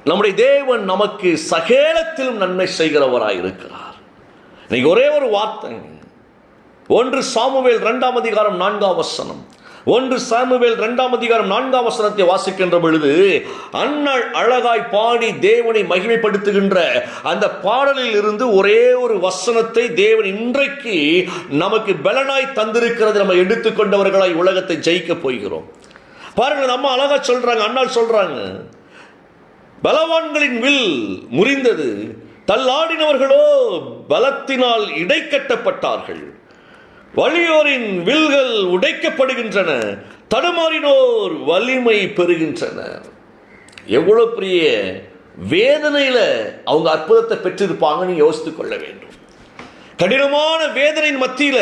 நம்முடைய தேவன் நமக்கு சகலத்திலும் நன்மை செய்கிறவராய் இருக்கிறார். இன்னைக்கு ஒரே ஒரு வார்த்தை, 1 சாமுவேல் 2 அதிகாரம் 4 வசனம். 1 சாமுவேல் 2 அதிகாரம் 4 வசனத்தை வாசிக்கின்ற பொழுது, அன்னாள் அழகாய் பாடி தேவனை மகிமைப்படுத்துகின்ற அந்த பாடலில் இருந்து ஒரே ஒரு வசனத்தை தேவன் இன்றைக்கு நமக்கு பலனாய் தந்திருக்கிறது. நம்ம எடுத்துக்கொண்டவர்களாய் உலகத்தை ஜெயிக்க போகிறோம். பாருங்கள், நம்ம அழகா சொல்றாங்க, அன்னாள் சொல்றாங்க, பலவான்களின் வில் முறிந்தது, தள்ளாடினவர்களோ பலத்தினால் இடைக்கட்டப்பட்டார்கள். வலியோரின் வில்கள் உடைக்கப்படுகின்றன, தடுமாறினோர் வலிமை பெறுகின்றனர். எவ்வளவு பெரிய வேதனையில அவங்க அற்புதத்தை பெற்றிருப்பாங்கன்னு யோசித்துக் கொள்ள வேண்டும். கடினமான வேதனையின் மத்தியில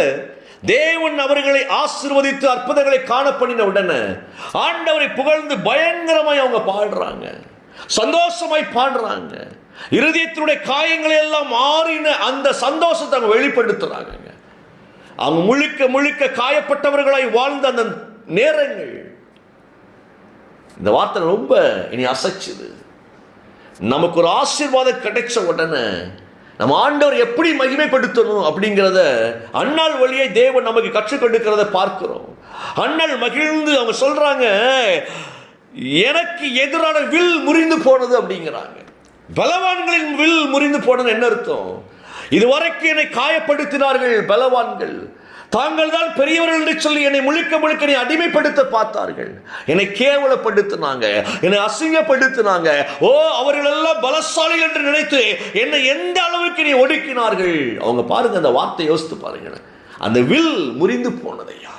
தேவன் அவர்களை ஆசீர்வதித்து அற்புதங்களை காணப்படின உடனே ஆண்டவரை புகழ்ந்து பயங்கரமாய் அவங்க பாடுறாங்க, சந்தோஷமாய் பாடுறாங்க. இருதயத்தினுடைய காயங்களை எல்லாம் மாறின அந்த சந்தோஷத்தை அவங்க வெளிப்படுத்துறாங்க. அவங்க முழுக்க முழுக்க காயப்பட்டவர்களாய் வாழ்ந்த அந்த நேரங்கள், இந்த வார்த்தை ரொம்ப இனி அசைச்சுது. நமக்கு ஒரு ஆசீர்வாதம் கிடைச்ச உடனே நம்ம ஆண்டவர் எப்படி மகிமைப்படுத்தணும் அப்படிங்கிறத அன்னாள் வழியை தேவன் நமக்கு கற்றுக் கொடுக்கிறத பார்க்கிறோம். அன்னாள் மகிழ்ந்து அவங்க சொல்றாங்க, எனக்கு எதிரான வில் முறிந்து போனது அப்படிங்கிறாங்க. பலவான்களின் வில் முறிந்து போனது என்ன அர்த்தம்? இதுவரைக்கும் என்னை காயப்படுத்தினார்கள் பலவான்கள், தாங்கள் தான் பெரியவர்கள் என்று சொல்லி என்னை முழுக்க முழுக்க என்னை அடிமைப்படுத்த பார்த்தார்கள், என்னை கேவலப்படுத்தினாங்க, என்னை அசிங்கப்படுத்தினாங்க. ஓ, அவர்கள் எல்லாம் பலசாலிகள் என்று நினைத்து என்னை எந்த அளவுக்கு நீ ஒடுக்கினார்கள். அவங்க பாருங்க, அந்த வார்த்தை யோசித்து பாருங்க, அந்த வில் முறிந்து போனதையா,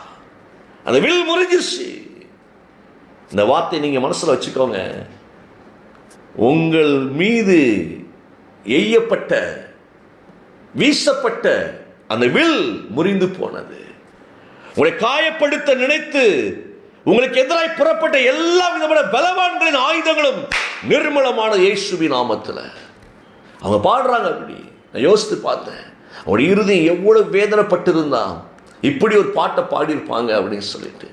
அந்த வில் முறிஞ்சிருச்சு. இந்த வார்த்தை நீங்க மனசுல வச்சுக்கோங்க. உங்கள் மீது எய்யப்பட்ட வீசப்பட்ட அந்த வில் முறிந்து போனது. உங்களை காயப்படுத்த நினைத்து உங்களுக்கு எதிராக புறப்பட்ட எல்லா விதமான பலவான்களின் ஆயுதங்களும் நிர்மலமான இயேசுவின் நாமத்தில். அவங்க பாடுறாங்க. அப்படி நான் யோசித்து பார்த்தேன், அவங்களுடைய இருதயம் எவ்வளவு வேதனைப்பட்டிருந்தா இப்படி ஒரு பாட்டை பாடியிருப்பாங்க அப்படின்னு சொல்லிட்டு.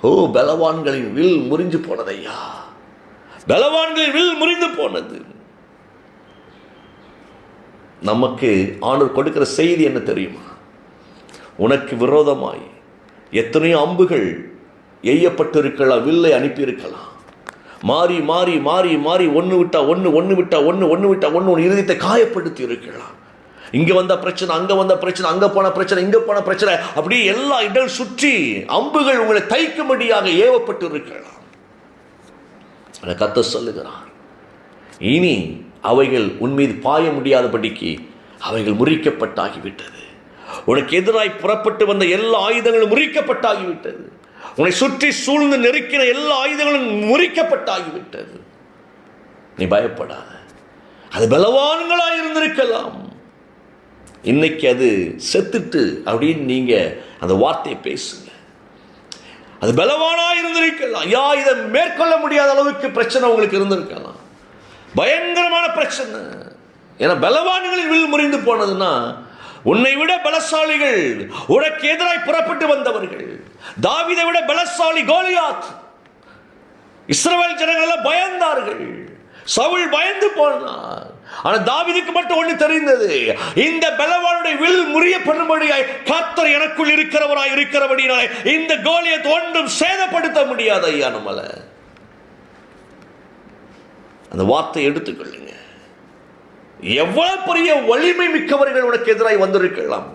ஓ, பலவான்களின் வில் முறிஞ்சு போனதையா, பலவான்களின் வில் முறிந்து போனது. நமக்கு ஆண்டவர் கொடுக்கிற செய்தி என்ன தெரியுமா? உனக்கு விரோதமாய் எத்தனையோ அம்புகள் எய்யப்பட்டிருக்கலாம், வில்லை அனுப்பியிருக்கலாம். மாறி மாறி மாறி மாறி ஒன்று விட்டா ஒன்று, ஒன்று விட்டா ஒன்று, ஒன்று விட்டா ஒன்று, உன் இருதயத்தை காயப்படுத்தி இருக்கலாம். இங்கே வந்த பிரச்சனை, அங்கே வந்த பிரச்சனை, அங்கே போன பிரச்சனை, இங்கே போன பிரச்சனை, அப்படி எல்லா இடல் சுற்றி அம்புகள் உங்களை தைக்கும்படியாக ஏவப்பட்டு இருக்கலாம். கர்த்தர் சொல்லுகிறார், இனி அவைகள் உன் மீது பாய முடியாதபடிக்கு அவைகள் முறிக்கப்பட்டாகிவிட்டது. உனக்கு எதிராய் புறப்பட்டு வந்த எல்லா ஆயுதங்களும் முறிக்கப்பட்டாகிவிட்டது. உன்னை சுற்றி சூழ்ந்து நெருக்கின எல்லா ஆயுதங்களும் முறிக்கப்பட்டாகிவிட்டது. நீ பயப்படாத. அது பலவான்களாக இருந்திருக்கலாம், இன்னைக்கு அது செத்துட்டு அப்படின்னு நீங்க அந்த வார்த்தையை பேசுங்க. அது பலவானா இருந்திருக்கலாம். ஐயா, இதை மேற்கொள்ள முடியாத அளவுக்கு பிரச்சனை உங்களுக்கு இருந்திருக்கலாம், பயங்கரமான பிரச்சனை. ஏன்னா பலவான்களின் வில் முறிந்து போனதுன்னா, உன்னை விட பலசாலிகள், உனக்கு எதிராய் புறப்பட்டு வந்தவர்கள், தாவீதை விட பலசாலி கோலியாத், இஸ்ரவேல் ஜனங்கள் எல்லாம் பயந்தார்கள். சவுல் பயந்து போனார். ஆனால் தாவீதுக்கு மட்டும் ஒன்று தெரிந்தது, இந்த பலவானுடைய வில் முறியப்படும்படியாய் கர்த்தர் எனக்குள் இருக்கிறவராய் இருக்கிறபடினாலே இந்த கோலியத் ஒன்றும் சேதப்படுத்த முடியாது. ஐயா, நம்மள அந்த வார்த்தை எடுத்துக்கொள்ளுங்க. எவ்வளவு பெரிய வலிமை மிக்கவர்கள் உனக்கு எதிராய் வந்திருக்கலாம்,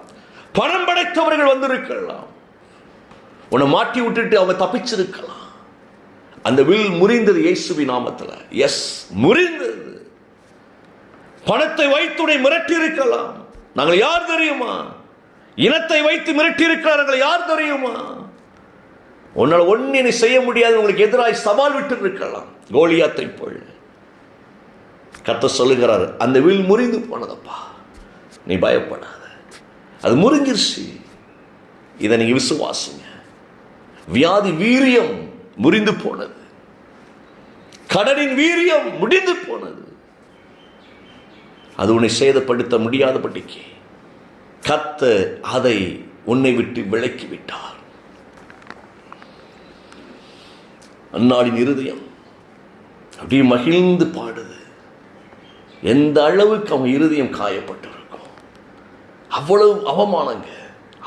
பணம் படைத்தவர்கள் வந்திருக்கலாம், உன்னை மாட்டி விட்டுட்டு அவங்க தப்பிச்சிருக்கலாம். அந்த வில் முறிந்தது இயேசுவின் நாமத்தில். எஸ், முறிந்தது. பணத்தை வைத்து உன்னை மிரட்டி இருக்கலாம், நாங்கள் யார் தெரியுமா? இனத்தை வைத்து மிரட்டி இருக்கிறார்கள், யார் தெரியுமா? உன்னால் ஒன்னு செய்ய முடியாது, உங்களுக்கு எதிராய் சவால் விட்டு இருக்கலாம், கோலியாத்தை போல். கர்த்தர் சொல்லுகிறார், அந்த வில் முறிந்து போனதப்பா, நீ பயப்படாத, அது முறிஞ்சிருச்சு. இதை நீங்க விசுவாசிங்க. வியாதி வீரியம் முறிந்து போனது, கடனின் வீரியம் முடிந்து போனது. அது உன்னை சேதப்படுத்த முடியாதபடிக்கு கர்த்தர் அதை உன்னை விட்டு விலக்கி விட்டார். அன்னாளின் இருதயம் அப்படி மகிழ்ந்து பாடுது. எந்த அளவுக்கு அவங்க இருதயம் காயப்பட்டு இருக்கும். அவ்வளவு அவமானங்க,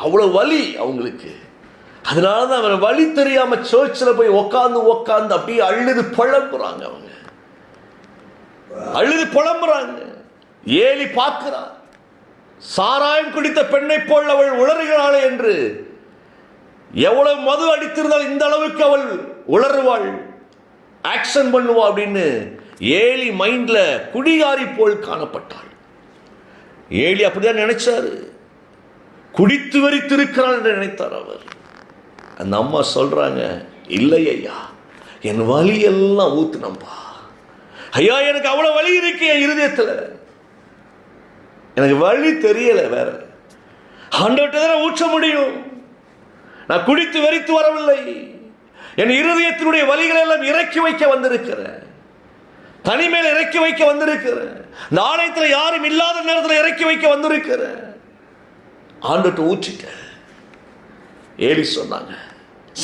அவ்வளவு வலி அவங்களுக்கு. அதனால தான் அவரை வழி தெரியாம சர்ச்சில் போய் உக்காந்து அப்படியே அழுது புலம்புறாங்க. அவங்க அழுது புலம்புறாங்க. ஏலி பார்க்கிறார், சாராயம் குடித்த பெண்ணை போல் அவள் உளறுகிறாளே என்று. எவ்வளவு மது அடித்திருந்தால் இந்த அளவுக்கு அவள் உளறுவாள், ஆக்ஷன் பண்ணுவா அப்படின்னு ஏலி மைண்ட்ல குடிகாரி போல் காணப்பட்டாள். ஏலி அப்படிதான் நினைச்சாரு, குடித்து வெறித்திருக்கிறாள் என்று நினைத்தார் அவர். அந்த அம்மா சொல்றாங்க, இல்லை ஐயா, என் வலி எல்லாம் ஊத்துனம்பா. ஐயா, எனக்கு அவ்வளவு வலி இருக்கு என் இருதயத்துல, எனக்கு வழி தெரியல, வேற ஆண்டவர்கிட்ட தான் ஊற்ற முடியும். நான் குடித்து வெறித்து வரவில்லை, என் இருதயத்தினுடைய வலிகளை எல்லாம் இறக்கி வைக்க வந்திருக்கிறேன், தனிமையில் இறக்கி வைக்க வந்திருக்கிறேன், இந்த ஆலயத்தில் யாரும் இல்லாத நேரத்தில் இறக்கி வைக்க வந்திருக்கிறேன், ஆண்டவர்கிட்ட ஊற்றிட்டேன். ஏலி சொன்னாங்க,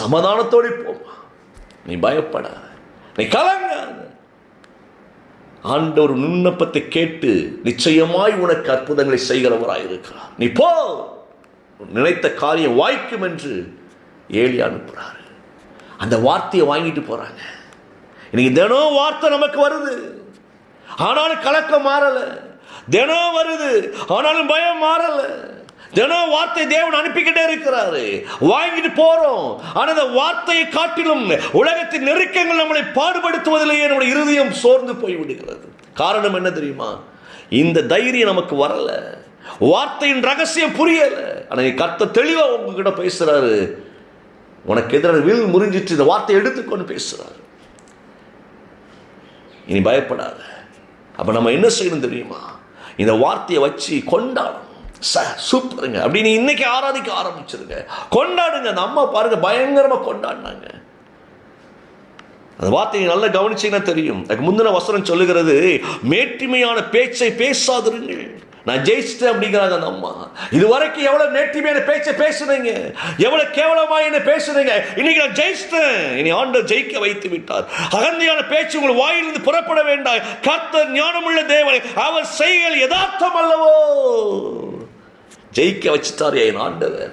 சமாதானத்தோடு போமா, நீ பயப்படாத, நீ கலங்காத, ஆண்டவர் விண்ணப்பத்தை கேட்டு நிச்சயமாய் உனக்கு அற்புதங்களை செய்கிறவராய் இருக்கிறார், நீ போ, நினைத்த காரியம் வாய்க்கும் என்று ஏலி அனுப்புறாரு. அந்த வார்த்தையை வாங்கிட்டு போறாங்க. இன்னைக்கு தினம் வார்த்தை நமக்கு வருது, ஆனாலும் கலக்கம் மாறல. தினம் வருது, ஆனாலும் பயம் மாறல. தினம் வார்த்தை தேவன் அனுப்பிக்கிட்டே இருக்கிறாரு, வாங்கிட்டு போறோம். ஆனா அந்த வார்த்தையை காட்டிலும் உலகத்தின் நெருக்கங்கள் நம்மளை பாடுபடுத்துவதிலேயே நம்முடைய இருதயம் சோர்ந்து போய் விடுகிறது. காரணம் என்ன தெரியுமா? இந்த தைரியம் நமக்கு வரல, வார்த்தையின் ரகசியம் புரியல. ஆனா கர்த்தர் தெளிவா உங்ககிட்ட பேசுறாரு, உனக்கு எதிரான வில் முறிஞ்சிட்டு இந்த வார்த்தையை எடுத்துக்கொண்டு பேசுறாரு, இனி பயப்படாத. அப்ப நம்ம என்ன செய்யணும் தெரியுமா? இந்த வார்த்தையை வச்சு கொண்டாடணும். சூப்பருங்க அப்படின்னு இன்னைக்கு ஆராதிக்க ஆரம்பிச்சிருங்க, கொண்டாடுங்க. அந்த அம்மா பாருங்க, பயங்கரமா கொண்டாடினாங்க. அந்த வார்த்தையை நல்லா கவனிச்சீங்கன்னா தெரியும். அதுக்கு முந்தின வசனம் சொல்லுகிறது, மேட்டிமையான பேச்சை பேசாதிருங்கள், நான் ஜெயிச்சிட்டேன் அப்படிங்கிறாங்க அந்த அம்மா. இது வரைக்கும் எவ்வளவு மேட்டிமையான பேச்சை பேசுனீங்க, எவ்வளவு கேவலமா என்ன பேசுனீங்க, இன்னைக்கு நான் ஜெயிச்சிட்டேன், இனி ஆண்டவர் ஜெயிக்க வைத்து விட்டார். அகந்தையான பேச்சு உங்கள் வாயிலிருந்து புறப்பட வேண்டாம். கர்த்தர் ஞானமுள்ள தேவன், அவர் செய்கள் யதார்த்தம் அல்லவோ. ஜெயிக்க வச்சுட்டாரு என் ஆண்டவர்,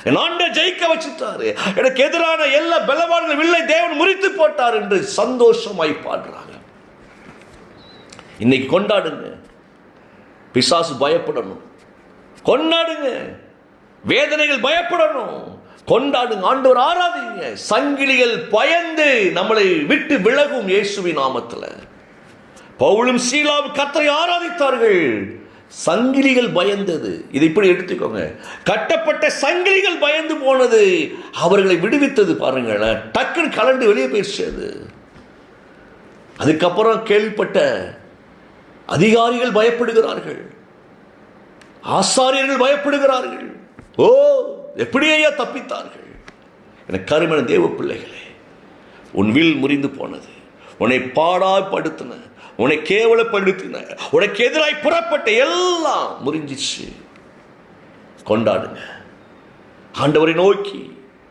என் ஆண்டவர் ஜெயிக்க வச்சுட்டாரு. எனக்கு எதிரான எல்லா பலவான்கள் வில்லை தேவன் முறித்து போட்டார் என்று சந்தோஷமாய் பாடுறாங்க. இன்னைக்கு கொண்டாடுங்க. பிசாசு பயப்படணும், கொண்டாடுங்க. வேதனைகள் பயப்படணும், கொண்டாடுங்க. ஆண்டவர் ஆராதிங்க. சங்கிலிகள் பயந்து நம்மளை விட்டு விலகும் இயேசுவின் நாமத்தில். பவுலும் சீலாவும் கர்த்தரை ஆராதித்தார்கள், சங்கிலிகள் பயந்தது. இதை இப்படி எடுத்துக்கோங்க, கட்டப்பட்ட சங்கிலிகள் பயந்து போனது அவர்களை விடுவித்தது. பாருங்கள், டக்குன்னு கலண்டு வெளியே போயிடுச்சு. அதுக்கப்புறம் கேள்விப்பட்ட அதிகாரிகள் பயப்படுகிறார்கள், ஆசாரியர்கள் பயப்படுகிறார்கள். ஓ, எப்படி ஐயா தப்பித்தார்கள்? எனக்கு கருமையான தேவ பிள்ளைகளே, உன் வில் முறிந்து போனது, உன்னை பாடாய்படுத்தின, உன்னை கேவலப்படுத்தின, உனக்கு எதிராய் புறப்பட்ட எல்லாம் முறிஞ்சிச்சு. கொண்டாடுங்க. ஆண்டவரை நோக்கி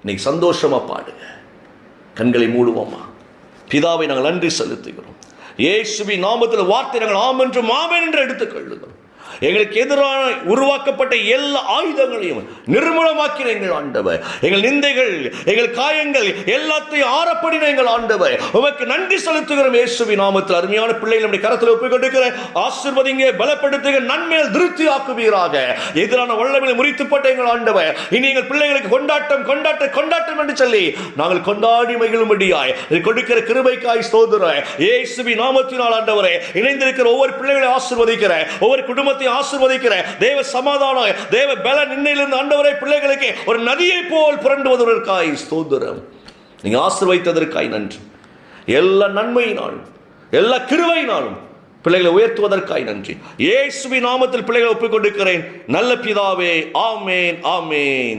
இன்னைக்கு சந்தோஷமா பாடுங்க. கண்களை மூடுவோமா? பிதாவை நாங்கள் நன்றி செலுத்துகிறோம். இயேசுவின் நாமத்தில் வார்த்தை நாங்கள் ஆம் என்றும் ஆமென் என்று எடுத்துக்கொள்ளுகிறோம். எங்களுக்கு எதிரான உருவாக்கப்பட்ட எல்லா ஆயுதங்களையும் நிர்மூலமாக்கின எங்கள் ஆண்டவர், எங்கள் நிந்தைகள், எங்கள் காயங்கள் எல்லாத்தையும் ஆறப்படின எங்கள் ஆண்டவர், உமக்கு நன்றி செலுத்துகிறோம். இயேசுவின் நாமத்தில் அருமையான பிள்ளைகள் நம்முடைய கரத்தில் ஒப்புக்கொண்டிருக்கிற ஆசீர்வதிங்க, பலப்படுத்துங்க, நன்மையில் திருப்தி ஆக்குவீராக. எதிரான வல்லமையை முறித்துப்பட்ட எங்கள் ஆண்டவர், இனி எங்கள் பிள்ளைகளுக்கு கொண்டாட்டம் கொண்டாட்டம் கொண்டாட்டம் என்று சொல்லி நாங்கள் கொண்டாடி மகிழும்படியாய் கொடுக்கிற கிருபைக்காய் ஸ்தோத்திரம். இயேசுவின் நாமத்தினால் ஆண்டவரே, இணைந்திருக்கிற ஒவ்வொரு பிள்ளைகளை ஆசீர்வதிக்கிற, ஒவ்வொரு குடும்பத்தை ஆசீர்வதிக்கிற தேவ சமாதானம், தேவ பலன் இன்னையிலிருந்து ஆண்டவரே பிள்ளைகளுக்கு ஒரு நதியை போல் புரண்டுவதற்காய் ஸ்தோத்திரம். நீங்க ஆசீர்வதித்ததற்காய் நன்றி. எல்லா நன்மையினாலும் எல்லா கிருபையினாலும் பிள்ளைகளை உயர்த்துவதற்காய் நன்றி. இயேசுவின் நாமத்தில் பிள்ளைகளை ஒப்புக்கொண்டிருக்கிறேன் நல்ல பிதாவே. ஆமென், ஆமென்.